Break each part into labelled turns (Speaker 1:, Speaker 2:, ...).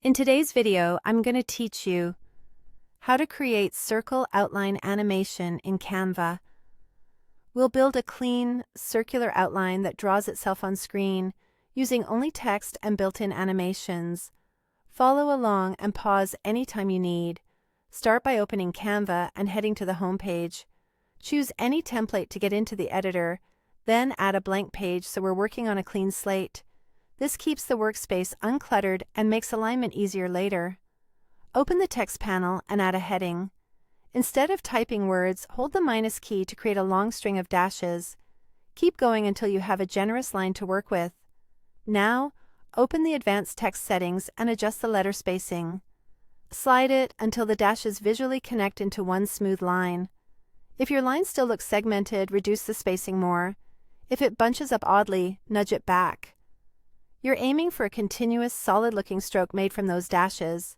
Speaker 1: In today's video, I'm going to teach you how to create circle outline animation in Canva. We'll build a clean, circular outline that draws itself on screen using only text and built-in animations. Follow along and pause anytime you need. Start by opening Canva and heading to the home page. Choose any template to get into the editor, then add a blank page so we're working on a clean slate. This keeps the workspace uncluttered and makes alignment easier later. Open the text panel and add a heading. Instead of typing words, hold the minus key to create a long string of dashes. Keep going until you have a generous line to work with. Now, open the advanced text settings and adjust the letter spacing. Slide it until the dashes visually connect into one smooth line. If your line still looks segmented, reduce the spacing more. If it bunches up oddly, nudge it back. You're aiming for a continuous, solid-looking stroke made from those dashes.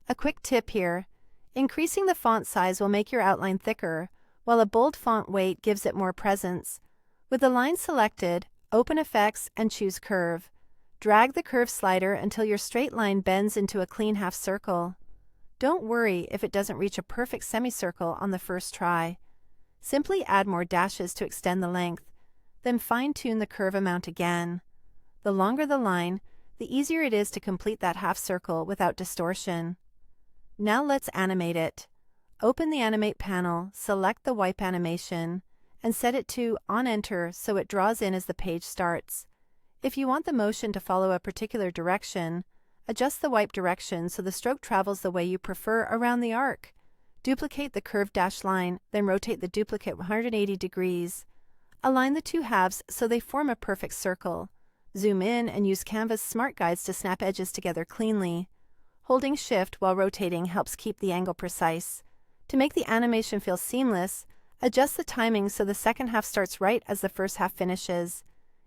Speaker 1: A quick tip here: increasing the font size will make your outline thicker, while a bold font weight gives it more presence. With the line selected, open Effects and choose Curve. Drag the curve slider until your straight line bends into a clean half circle. Don't worry if it doesn't reach a perfect semicircle on the first try. Simply add more dashes to extend the length, then fine-tune the curve amount again. The longer the line, the easier it is to complete that half circle without distortion. Now let's animate it. Open the Animate panel, select the wipe animation, and set it to On Enter so it draws in as the page starts. If you want the motion to follow a particular direction, adjust the wipe direction so the stroke travels the way you prefer around the arc. Duplicate the curved dashed line, then rotate the duplicate 180 degrees. Align the two halves so they form a perfect circle. Zoom in and use Canva's smart guides to snap edges together cleanly. Holding Shift while rotating helps keep the angle precise. To make the animation feel seamless, adjust the timing so the second half starts right as the first half finishes.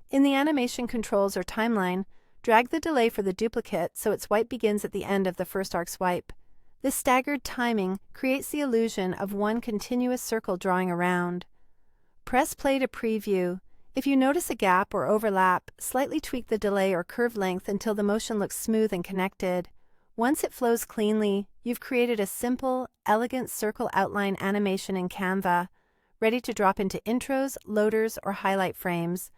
Speaker 1: In the animation controls or timeline, drag the delay for the duplicate so its wipe begins at the end of the first arc's wipe. This staggered timing creates the illusion of one continuous circle drawing around. Press play to preview. If you notice a gap or overlap, slightly tweak the delay or curve length until the motion looks smooth and connected. Once it flows cleanly, you've created a simple, elegant circle outline animation in Canva, ready to drop into intros, loaders, or highlight frames.